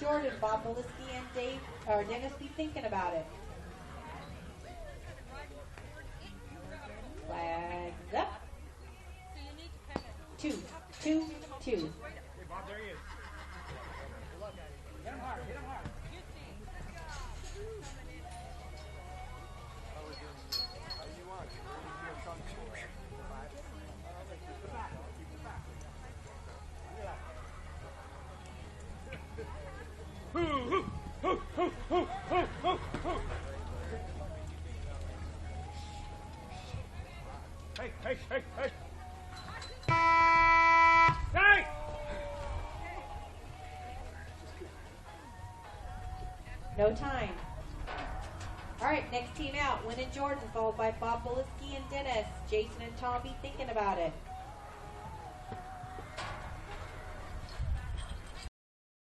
Jordan, Bob Beliski and Dennis be thinking about it. Flags up. 2, 2, 2. Hey, Bob, there he is. Hit him hard, hit him hard. Hey, hey, hey, hey. Hey! No time. All right, next team out. Wynn and Jordan, followed by Bob Beliski and Dennis. Jason and Tom be thinking about it.